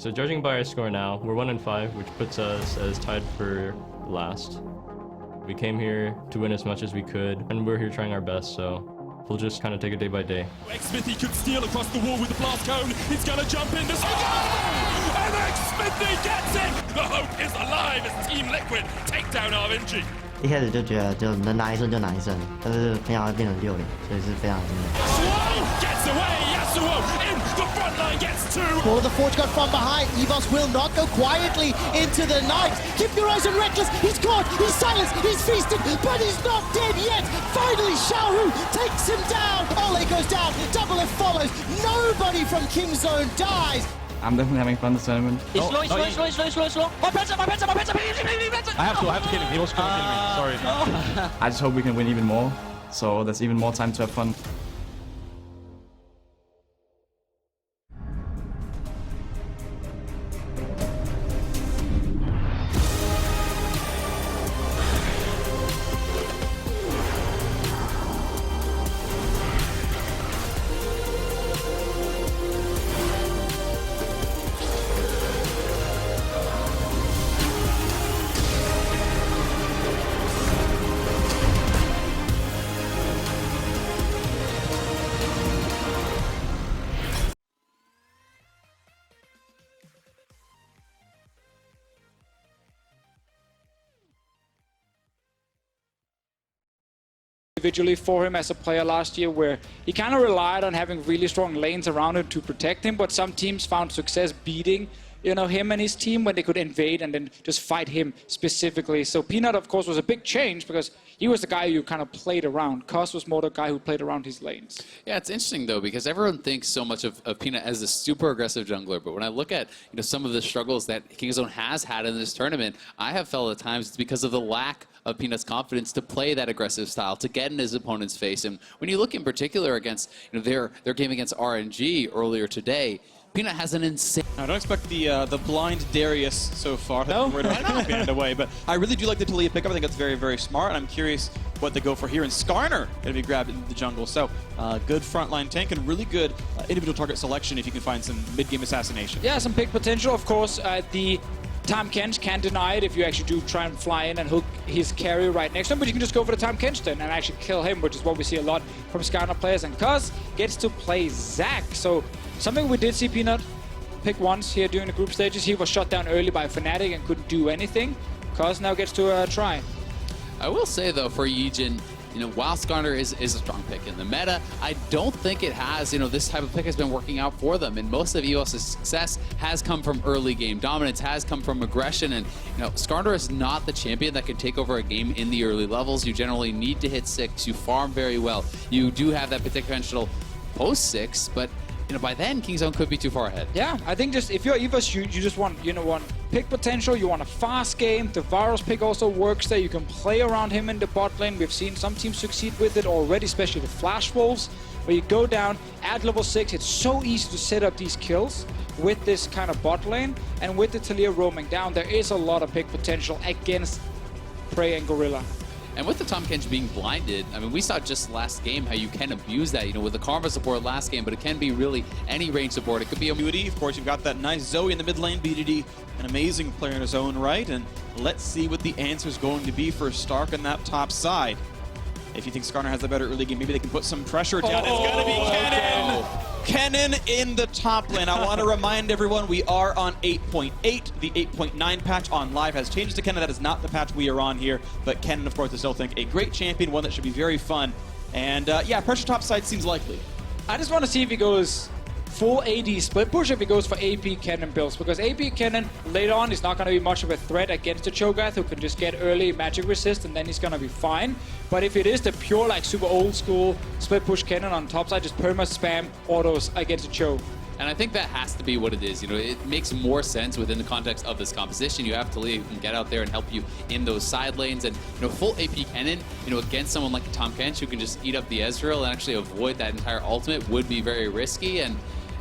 So judging by our score now, we're 1-5, which puts us as tied for last. We came here to win as much as we could, and we're here trying our best, so we'll just kind of take it day by day. Smithy could steal across the wall with the blast cone. He's going to jump in. And Smithy gets it! The hope is alive as Team Liquid take down RNG. 一开始就觉得就能拿一胜就拿一胜，但是没想到变成6-0，所以是非常惊讶。Gets away, Yasuo in the front line gets 2. For the Forge God from behind, EVS will not go quietly into the night. Keep your eyes on Reckless. He's caught, he's silenced, he's feasted, but he's not dead yet. Finally, Xiaohu takes him down. Ole goes down, Double F follows. Nobody from Kim Zone dies. I'm definitely having fun this tournament. He's slow. My pizza. I have to kill him. He was killing me. Sorry. I just hope we can win even more, so there's even more time to have fun. Individually for him as a player last year, where he kind of relied on having really strong lanes around him to protect him, but some teams found success beating him and his team when they could invade and then just fight him specifically. So Peanut, of course, was a big change because he was the guy you kind of played around. Cuzz was more the guy who played around his lanes. Yeah, it's interesting though, because everyone thinks so much of Peanut as a super aggressive jungler, but when I look at some of the struggles that Kingzone has had in this tournament, I have felt at times it's because of the lack of Peanut's confidence to play that aggressive style, to get in his opponent's face. And when you look in particular against their game against RNG earlier today, Peanut has an insane... I don't expect the blind Darius so far. No? We're not banned away, but I really do like the Taliyah pickup. I think that's very, very smart, and I'm curious what they go for here. And Skarner going to be grabbed into the jungle. So good frontline tank and really good individual target selection if you can find some mid-game assassination. Yeah, some pick potential, of course. The Tahm Kench can't deny it if you actually do try and fly in and hook his carry right next to him, but you can just go for the Tahm Kench then and actually kill him, which is what we see a lot from Skarner players. And Cuzz gets to play Zac. So something we did see Peanut pick once here during the group stages. He was shot down early by Fnatic and couldn't do anything. Cuzz now gets to try. I will say though, for Yijin, while Skarner is a strong pick in the meta, I don't think it has, this type of pick has been working out for them. And most of EOS's success has come from early game dominance, has come from aggression. And, Skarner is not the champion that can take over a game in the early levels. You generally need to hit 6. You farm very well. You do have that potential post 6, but by then, Kingzone could be too far ahead. Yeah, I think just if you're EVS, you just want, want pick potential, you want a fast game. The Varus pick also works there. You can play around him in the bot lane. We've seen some teams succeed with it already, especially the Flash Wolves, where you go down at level 6. It's so easy to set up these kills with this kind of bot lane. And with the Taliyah roaming down, there is a lot of pick potential against Prey and Gorilla. And with the Tahm Kench being blinded, I mean, we saw just last game how you can abuse that, with the Karma support last game, but it can be really any range support. It could be a... Of course, you've got that nice Zoe in the mid lane, BDD, an amazing player in his own right, and let's see what the answer is going to be for Stark on that top side. If you think Skarner has the better early game, maybe they can put some pressure down. It's going to be Kennen! Kennen in the top lane. I want to remind everyone we are on 8.8. The 8.9 patch on live has changed to Kennen. That is not the patch we are on here. But Kennen, of course, I still think a great champion, one that should be very fun. And yeah, pressure top side seems likely. I just want to see if he goes full AD split push, if he goes for AP Kennen builds, because AP Kennen later on is not going to be much of a threat against the Cho'Gath, who can just get early magic resist and then he's going to be fine. But if it is the pure super old school split push Kennen on top side, just perma spam autos against the Cho. And I think that has to be what it is. It makes more sense within the context of this composition. You have Taliyah who can get out there and help you in those side lanes. And, full AP Kennen, against someone like Tahm Kench who can just eat up the Ezreal and actually avoid that entire ultimate would be very risky. And,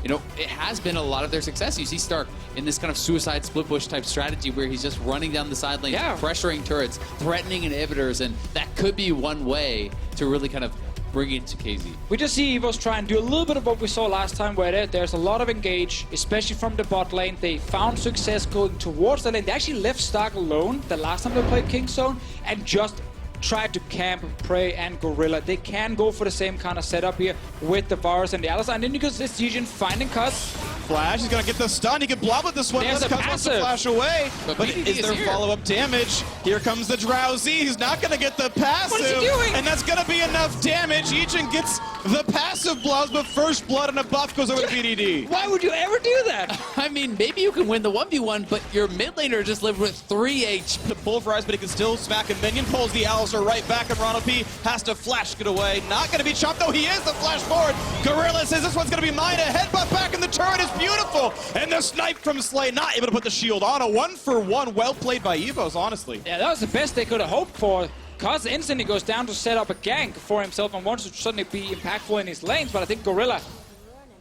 it has been a lot of their success. You see Stark in this kind of suicide split push type strategy where he's just running down the side lane, pressuring turrets, threatening inhibitors, and that could be one way to really kind of bring it to KZ. We just see EVOS try and do a little bit of what we saw last time, where there's a lot of engage, especially from the bot lane. They found success going towards the lane. They actually left Stark alone the last time they played Kingzone and just tried to camp, Prey, and Gorilla. They can go for the same kind of setup here with the Varus and the Alistar. And then you can see Zijin finding Cuzz. Flash, he's gonna get the stun. He can blob with this one. There's a Cuzz wants to flash away. But is there follow-up damage? Here comes the Drowsy. He's not gonna get the passive. What is he doing? And that's gonna be enough damage. Ijin gets the passive blobs, but first blood and a buff goes over to BDD. Why would you ever do that? I mean, maybe you can win the 1v1, but your mid laner just lived with 3 HP. The pulverize, but he can still smack a minion. Pulls the Alistar right back, and Ronald P has to flash get away. Not gonna be chopped, though. He is the flash forward. Gorilla says this one's gonna be mine. A headbutt back, and the turret is beautiful. And the snipe from Slay, not able to put the shield on. A 1-for-1, well played by EVOS, honestly. Yeah, that was the best they could have hoped for. Cuzz instantly goes down to set up a gank for himself and wants to suddenly be impactful in his lanes, but I think Gorilla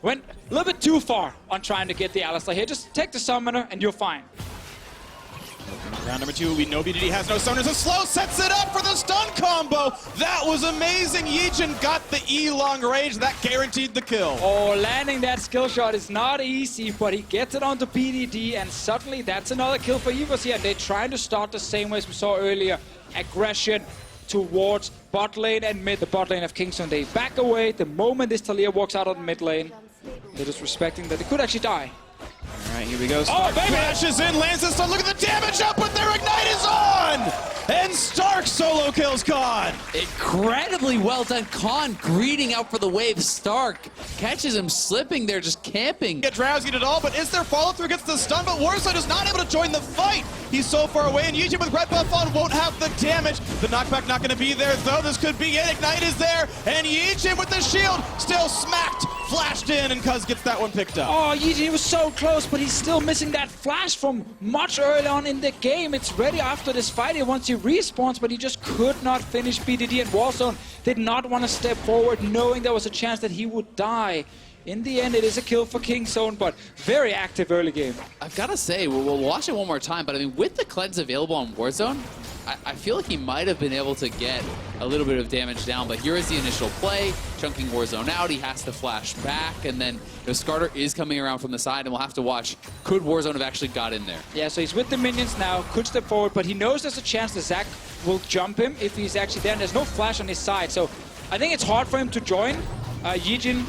went a little bit too far on trying to get the Alistar here. Just take the summoner and you're fine. Round number 2, we know BDD has no summoners. A slow sets it up for the stun combo. That was amazing. Yijin got the E long range. That guaranteed the kill. Oh, landing that skill shot is not easy, but he gets it onto BDD, and suddenly that's another kill for EVOS here. They're trying to start the same way as we saw earlier. Aggression towards bot lane and mid. The bot lane of Kingzone, they back away. The moment this Talia walks out of the mid lane, they're just respecting that they could actually die. All right, here we go. Stark crashes in, lands the stun. Look at the damage up, but their ignite is on! And Stark solo kills Khan. Incredibly well done. Khan greeting out for the wave. Stark catches him slipping there, just camping. Get Drowsy at all, but is there follow-through? Gets the stun, but Warsaw is not able to join the fight. He's so far away, and Yijin with red buff on won't have the damage. The knockback not going to be there, though. This could be it. Ignite is there, and Yijin with the shield still smacked. Flashed in, and Cuzz gets that one picked up. Oh, Yijin was so close, but he's still missing that flash from much early on in the game. It's ready after this fight here once he respawns, but he just could not finish BDD, and Warzone did not want to step forward, knowing there was a chance that he would die. In the end, it is a kill for Kingzone, but very active early game. I've got to say, we'll watch it one more time, but I mean, with the cleanse available on Warzone, I feel like he might have been able to get a little bit of damage down, but here is the initial play, chunking Warzone out. He has to flash back, and then Skarter is coming around from the side, and we'll have to watch, could Warzone have actually got in there? Yeah, so he's with the minions now, could step forward, but he knows there's a chance that Zac will jump him if he's actually there, and there's no flash on his side, so I think it's hard for him to join. Yijin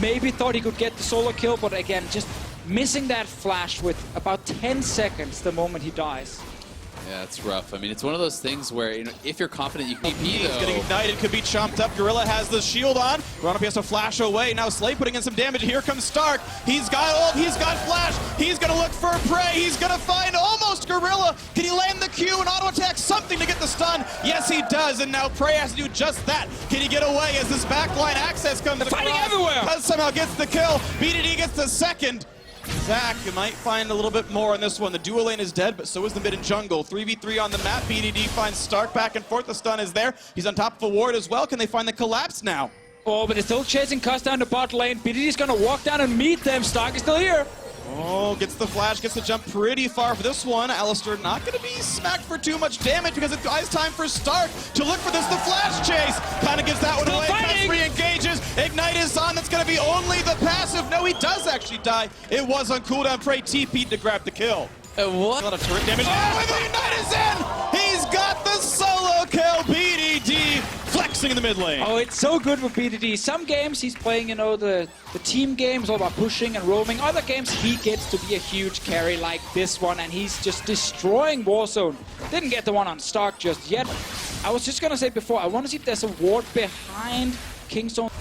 maybe thought he could get the solo kill, but again, just missing that flash with about 10 seconds the moment he dies. Yeah, it's rough. I mean, it's one of those things where, you know, if you're confident you can EP, He's though. getting ignited, could be chomped up. Gorilla has the shield on. Ronald has to flash away. Now Slay putting in some damage. Here comes Stark. He's got ult, he's got flash. He's gonna look for Prey. He's gonna find almost Gorilla. Can he land the Q and auto attack something to get the stun? Yes, he does. And now Prey has to do just that. Can he get away as this backline access comes across? Fighting everywhere. Cuzz somehow gets the kill. BDD gets the second. Zac might find a little bit more on this one. The dual lane is dead, but so is the mid and jungle. 3v3 on the map. BDD finds Stark back and forth. The stun is there. He's on top of a ward as well. Can they find the collapse now? Oh, but they're still chasing Cuzz down the bot lane. BDD's gonna walk down and meet them. Stark is still here. Oh, gets the flash, gets the jump pretty far for this one. Alistar not going to be smacked for too much damage because it's time for Stark to look for this. The flash chase kind of gives that one away. Cuzz re-engages. Ignite is on. That's going to be only the passive. No, he does actually die. It was on cooldown. Prey TP'd to grab the kill. What? A lot of turret damage. Oh, and the Ignite is in! He's got the solo kill. BDD flexing in the mid lane. Oh, it's so good with BDD. Some games he's playing, you know, the team games, all about pushing and roaming. Other games he gets to be a huge carry like this one, and he's just destroying Warzone. Didn't get the one on Stark just yet. I was just gonna say before, I want to see if there's a ward behind Kingzone.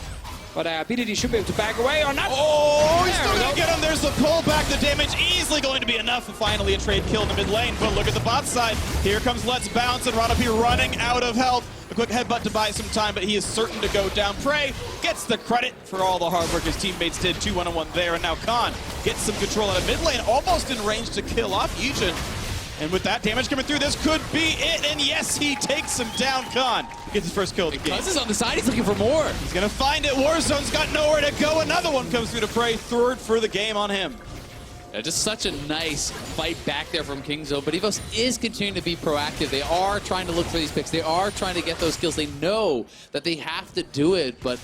But BDD should be able to back away or not. Oh, he's still going to get him. There's the pullback. The damage easily going to be enough. And finally a trade kill in the mid lane. But look at the bot side. Here comes Let's Bounce, and Ronald P running out of health. A quick headbutt to buy some time, but he is certain to go down. Prey gets the credit for all the hard work his teammates did. 2-1-1 there, and now Khan gets some control out of mid lane, almost in range to kill off Yijin. And with that damage coming through, this could be it. And yes, he takes him down. Khan gets his first kill of the game. Cuzz is on the side. He's looking for more. He's going to find it. Warzone's got nowhere to go. Another one comes through to Prey. Third for the game on him. Just such a nice fight back there from KingZone, but EVOS is continuing to be proactive. They are trying to look for these picks. They are trying to get those kills. They know that they have to do it, but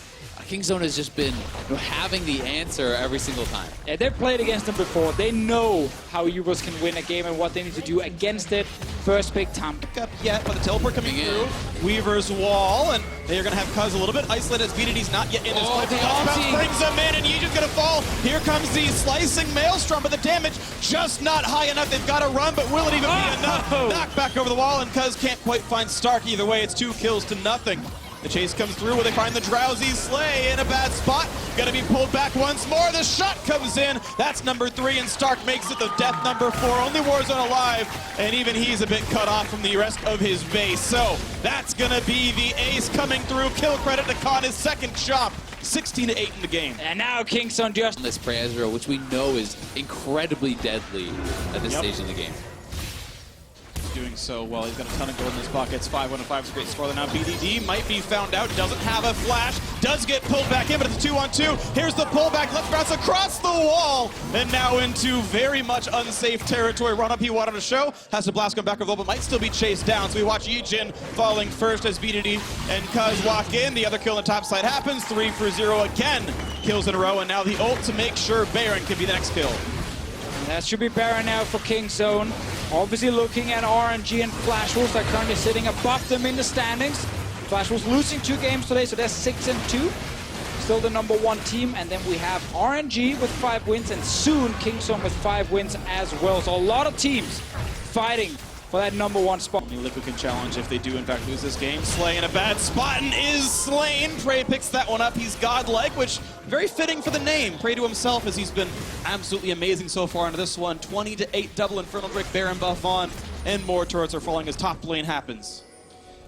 KingZone has just been having the answer every single time. Yeah, they've played against them before. They know how EVOS can win a game and what they need to do against it. First pick, Tom. Up yet, but the teleport coming through. Weaver's wall, and they're going to have Cuzz a little bit isolated as BDD's not yet in this fight. Cuzz brings him in, and Yijin's going to fall. Here comes the slicing Maelstrom, but the damage just not high enough. They've got to run, but will it even be enough? Knock back over the wall, and Cuzz can't quite find Stark. Either way, it's 2 kills to nothing. The chase comes through where they find the Drowsy Slay in a bad spot. Gonna be pulled back once more. The shot comes in. That's number 3, and Stark makes it the death number 4. Only Warzone alive, and even he's a bit cut off from the rest of his base. So that's gonna be the ace coming through. Kill credit to Khan, his second shot. 16-8 in the game. And now KingZone just this Ezreal, which we know is incredibly deadly at this stage in the game. Doing so well. He's got a ton of gold in his pockets. 5-1-5 is a great score. Now BDD might be found out. Doesn't have a flash. Does get pulled back in, but it's a 2-on-2. Here's the pullback. Let's bounce across the wall. And now into very much unsafe territory. Run up he wanted to show. Has to blast come back over the wall, but might still be chased down. So we watch Yijin falling first as BDD and Cuzz walk in. The other kill on the top side happens. 3 for 0 again. Kills in a row, and now the ult to make sure Baron can be the next kill. That should be Baron now for KingZone. Obviously looking at RNG and Flash Wolves. They're currently sitting above them in the standings. Flash Wolves losing 2 games today, so they're 6-2. Still the number 1 team. And then we have RNG with 5 wins, and soon KingZone with 5 wins as well. So a lot of teams fighting for that number 1 spot. Only Liquid can challenge if they do in fact lose this game. Slay in a bad spot and is slain. Prey picks that one up. He's godlike, which very fitting for the name. Prey to himself, as he's been absolutely amazing so far into this one. 20-8 double Infernal Drake, Baron buff on, and more turrets are falling as top lane happens.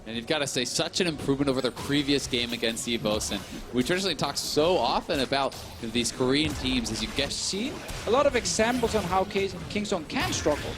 And you've got to say, such an improvement over their previous game against EVOS. And we traditionally talk so often about these Korean teams as you get seen a lot of examples on how KingZone can struggle.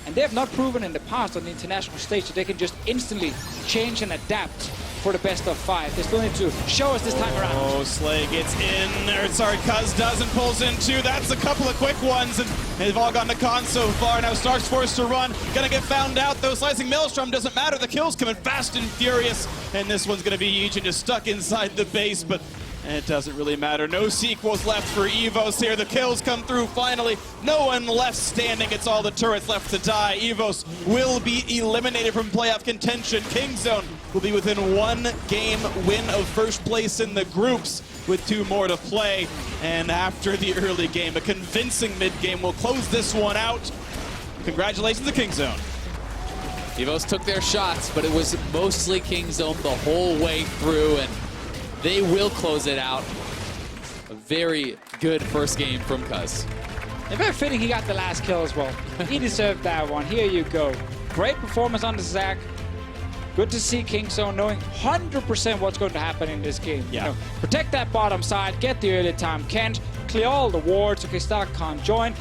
And they have not proven in the past on the international stage that they can just instantly change and adapt for the best of 5. They still need to show us this time around. Oh, Slay gets in, Cuzz does and pulls in 2. That's a couple of quick ones, and they've all gone to Khan so far. Now Stark's forced to run. Gonna get found out, though. Slicing Maelstrom doesn't matter. The kill's coming fast and furious, and this one's gonna be Yijin just stuck inside the base, but it doesn't really matter. No sequels left for EVOS here. The kills come through finally. No one left standing. It's all the turrets left to die. EVOS will be eliminated from playoff contention. KingZone will be within 1 game win of first place in the groups with 2 more to play. And after the early game, a convincing mid-game will close this one out. Congratulations to KingZone. EVOS took their shots, but it was mostly KingZone the whole way through, and they will close it out. A very good first game from Cuzz. And very fitting he got the last kill as well. He deserved that one. Here you go. Great performance on the Zac. Good to see KingZone knowing 100% what's going to happen in this game. Yeah. You know, protect that bottom side, get the early time. Kent, clear all the wards. Okay, Stark can't join.